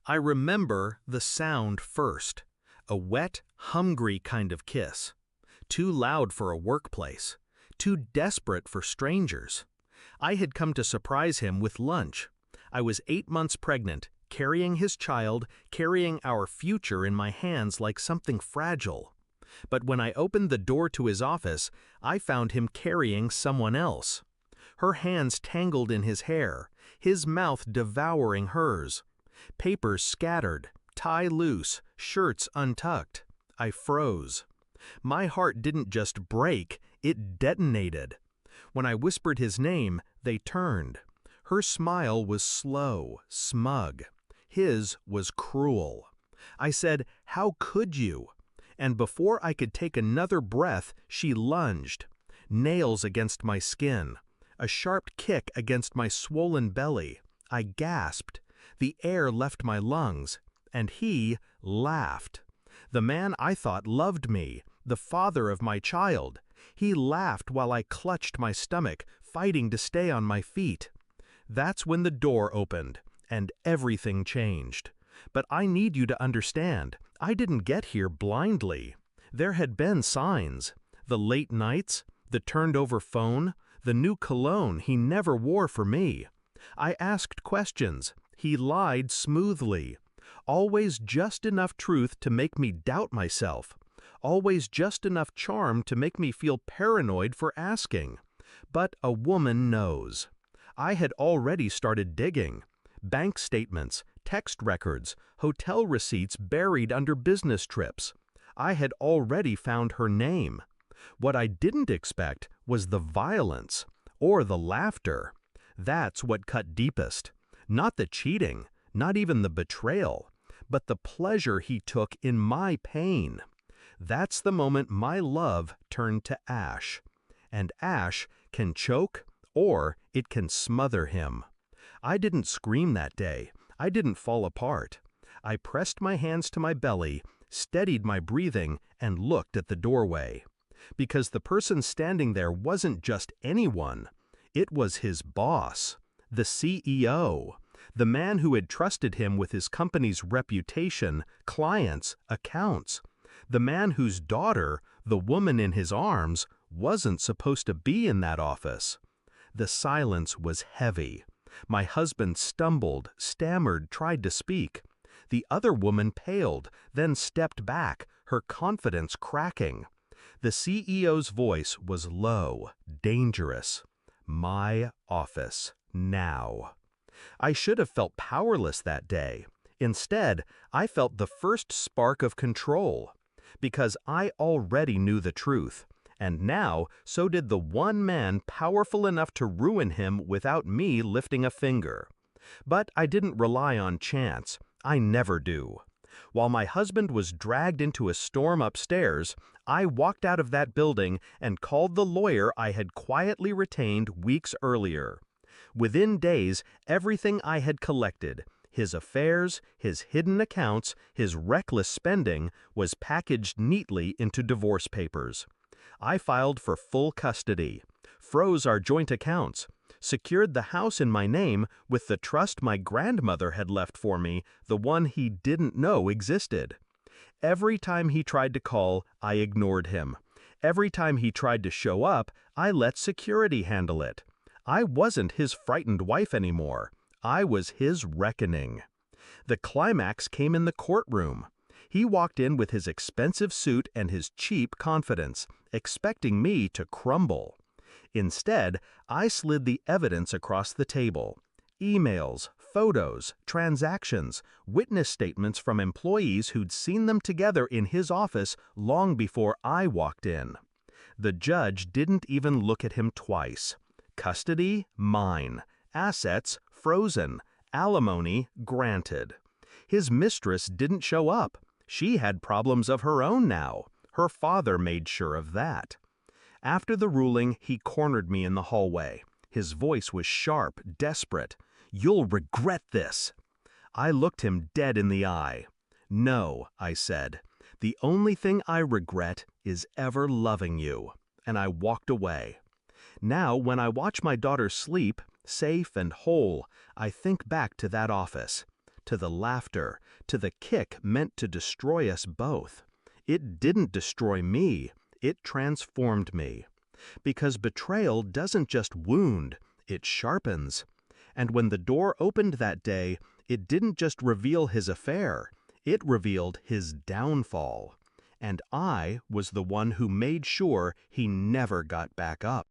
I remember the sound first. A wet, hungry kind of kiss. Too loud for a workplace. Too desperate for strangers. I had come to surprise him with lunch. I was 8 months pregnant, carrying his child, carrying our future in my hands like something fragile. But when I opened the door to his office, I found him carrying someone else. Her hands tangled in his hair, his mouth devouring hers. Papers scattered, tie loose, shirts untucked. I froze. My heart didn't just break, it detonated. When I whispered his name, they turned. Her smile was slow, smug. His was cruel. I said, "How could you?" And before I could take another breath, she lunged. Nails against my skin. A sharp kick against my swollen belly. I gasped. The air left my lungs. And he laughed. The man I thought loved me, the father of my child. He laughed while I clutched my stomach, fighting to stay on my feet. That's when the door opened, and everything changed. But I need you to understand, I didn't get here blindly. There had been signs. The late nights, the turned-over phone, the new cologne he never wore for me. I asked questions. He lied smoothly. Always just enough truth to make me doubt myself. Always just enough charm to make me feel paranoid for asking. But a woman knows. I had already started digging. Bank statements, text records, hotel receipts buried under business trips. I had already found her name. What I didn't expect was the violence, or the laughter. That's what cut deepest. Not the cheating, not even the betrayal, but the pleasure he took in my pain. That's the moment my love turned to ash. And ash can choke, or it can smother him. I didn't scream that day. I didn't fall apart. I pressed my hands to my belly, steadied my breathing, and looked at the doorway. Because the person standing there wasn't just anyone. It was his boss, the CEO, the man who had trusted him with his company's reputation, clients, accounts. The man whose daughter, the woman in his arms, wasn't supposed to be in that office. The silence was heavy. My husband stumbled, stammered, tried to speak. The other woman paled, then stepped back, her confidence cracking. The CEO's voice was low, dangerous. My office, now. I should have felt powerless that day. Instead, I felt the first spark of control. Because I already knew the truth. And now, so did the one man powerful enough to ruin him without me lifting a finger. But I didn't rely on chance. I never do. While my husband was dragged into a storm upstairs, I walked out of that building and called the lawyer I had quietly retained weeks earlier. Within days, everything I had collected, his affairs, his hidden accounts, his reckless spending, was packaged neatly into divorce papers. I filed for full custody, froze our joint accounts, secured the house in my name with the trust my grandmother had left for me, the one he didn't know existed. Every time he tried to call, I ignored him. Every time he tried to show up, I let security handle it. I wasn't his frightened wife anymore. I was his reckoning. The climax came in the courtroom. He walked in with his expensive suit and his cheap confidence, expecting me to crumble. Instead, I slid the evidence across the table. Emails, photos, transactions, witness statements from employees who'd seen them together in his office long before I walked in. The judge didn't even look at him twice. Custody, mine. Assets, frozen. Alimony, granted. His mistress didn't show up. She had problems of her own now. Her father made sure of that. After the ruling, he cornered me in the hallway. His voice was sharp, desperate. "You'll regret this." I looked him dead in the eye. "No," I said. "The only thing I regret is ever loving you." And I walked away. Now, when I watch my daughter sleep, safe and whole, I think back to that office. to the laughter, to the kick meant to destroy us both. It didn't destroy me, it transformed me. Because betrayal doesn't just wound, it sharpens. And when the door opened that day, it didn't just reveal his affair, it revealed his downfall. And I was the one who made sure he never got back up.